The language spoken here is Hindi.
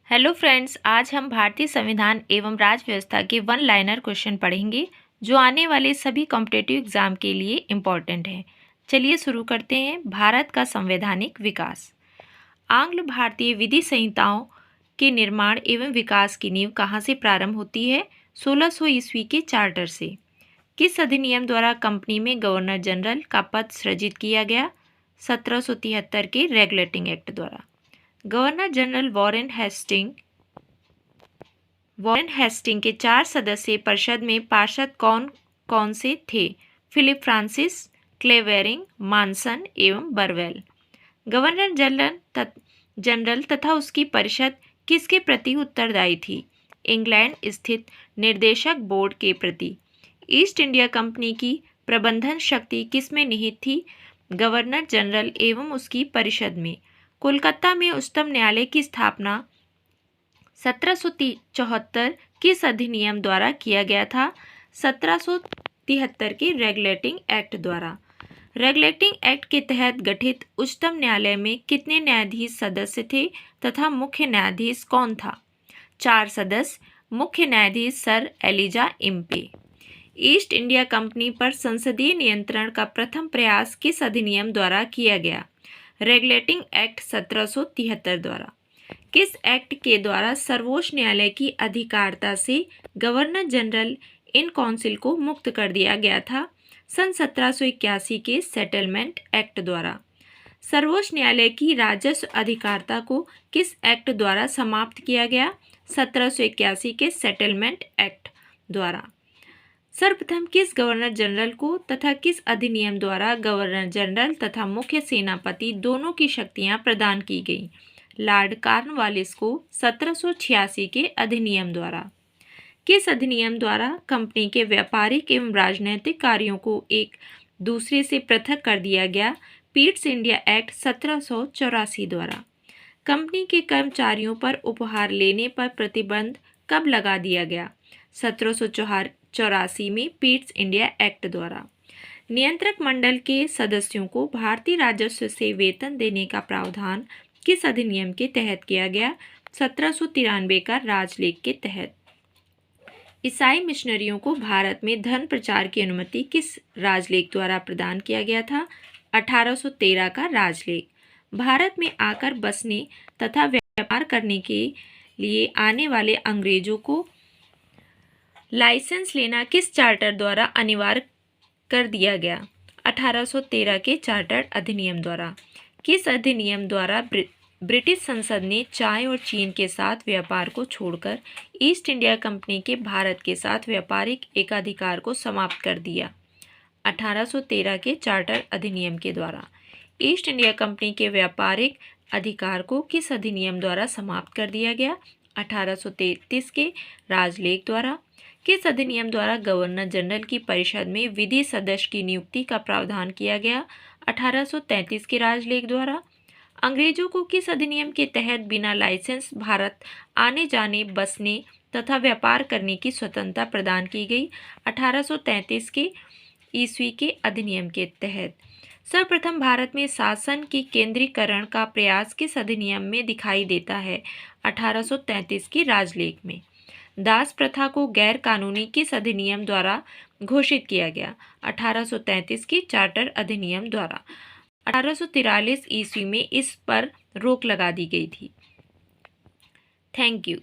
हेलो फ्रेंड्स, आज हम भारतीय संविधान एवं राज्य व्यवस्था के वन लाइनर क्वेश्चन पढ़ेंगे जो आने वाले सभी कॉम्पिटिटिव एग्जाम के लिए इम्पॉर्टेंट है। चलिए शुरू करते हैं। भारत का संवैधानिक विकास। आंग्ल भारतीय विधि संहिताओं के निर्माण एवं विकास की नींव कहाँ से प्रारंभ होती है? 1600 ईस्वी के चार्टर से। किस अधिनियम द्वारा कंपनी में गवर्नर जनरल का पद सृजित किया गया? 1773 के रेगुलेटिंग एक्ट द्वारा। गवर्नर जनरल वॉरेन हेस्टिंग के 4 सदस्यीय परिषद में पार्षद कौन कौन से थे? फिलिप फ्रांसिस, क्लेवेरिंग, मानसन एवं बरवेल। गवर्नर जनरल तथा उसकी परिषद किसके प्रति उत्तरदायी थी? इंग्लैंड स्थित निर्देशक बोर्ड के प्रति। ईस्ट इंडिया कंपनी की प्रबंधन शक्ति किसमें निहित थी? गवर्नर जनरल एवं उसकी परिषद में। कोलकाता में उच्चतम न्यायालय की स्थापना 1774 किस अधिनियम द्वारा किया गया था? 1773 के रेगुलेटिंग एक्ट द्वारा। रेगुलेटिंग एक्ट के तहत गठित उच्चतम न्यायालय में कितने न्यायाधीश सदस्य थे तथा मुख्य न्यायाधीश कौन था? 4 सदस्य। मुख्य न्यायाधीश sir Elijah Impey. East India Company पर संसदीय नियंत्रण का प्रथम प्रयास किस अधिनियम द्वारा किया गया? रेगुलेटिंग एक्ट 1773 द्वारा। किस एक्ट के द्वारा सर्वोच्च न्यायालय की अधिकारिता से गवर्नर जनरल इन काउंसिल को मुक्त कर दिया गया था? सन 1781 के सेटलमेंट एक्ट द्वारा। सर्वोच्च न्यायालय की राजस्व अधिकारिता को किस एक्ट द्वारा समाप्त किया गया? 1781 के सेटलमेंट एक्ट द्वारा। सर्वप्रथम किस गवर्नर जनरल को तथा किस अधिनियम द्वारा गवर्नर जनरल तथा मुख्य सेनापति दोनों की शक्तियां प्रदान की गईं? लॉर्ड कॉर्नवालिस को 1786 के अधिनियम द्वारा। किस अधिनियम द्वारा कंपनी के व्यापारिक एवं राजनीतिक कार्यों को एक दूसरे से पृथक कर दिया गया? पीट्स इंडिया एक्ट 1784 द्वारा। कंपनी के कर्मचारियों पर उपहार लेने पर प्रतिबंध कब लगा दिया गया? 1784 में पीट्स इंडिया एक्ट द्वारा। नियंत्रक मंडल के सदस्यों को भारतीय राजस्व से वेतन देने का प्रावधान किस अधिनियम के तहत किया गया? 1793 का राजलेख के तहत। ईसाई मिशनरियों को भारत में धर्म प्रचार की अनुमति किस राजलेख द्वारा प्रदान किया गया था? 1813 का राजलेख। भारत में आकर बसने तथा व्यापार करने के लिए आने वाले अंग्रेजों को लाइसेंस लेना किस चार्टर द्वारा अनिवार्य कर दिया गया? 1813 के चार्टर अधिनियम द्वारा। किस अधिनियम द्वारा ब्रिटिश संसद ने चाय और चीन के साथ व्यापार को छोड़कर ईस्ट इंडिया कंपनी के भारत के साथ व्यापारिक एकाधिकार को समाप्त कर दिया? 1813 के चार्टर अधिनियम के द्वारा। ईस्ट इंडिया कंपनी के व्यापारिक अधिकार को किस अधिनियम द्वारा समाप्त कर दिया गया? 1833 के राजलेख द्वारा। किस अधिनियम द्वारा गवर्नर जनरल की परिषद में विधि सदस्य की नियुक्ति का प्रावधान किया गया? 1833 के राजलेख द्वारा। अंग्रेजों को किस अधिनियम के तहत बिना लाइसेंस भारत आने जाने, बसने तथा व्यापार करने की स्वतंत्रता प्रदान की गई? 1833 के ईस्वी के अधिनियम के तहत। सर्वप्रथम भारत में शासन की केंद्रीकरण का प्रयास किस अधिनियम में दिखाई देता है? 1833 के राजलेख में। दास प्रथा को गैर कानूनी किस अधिनियम द्वारा घोषित किया गया? 1833 की चार्टर अधिनियम द्वारा। 1843 ईस्वी में इस पर रोक लगा दी गई थी। Thank you.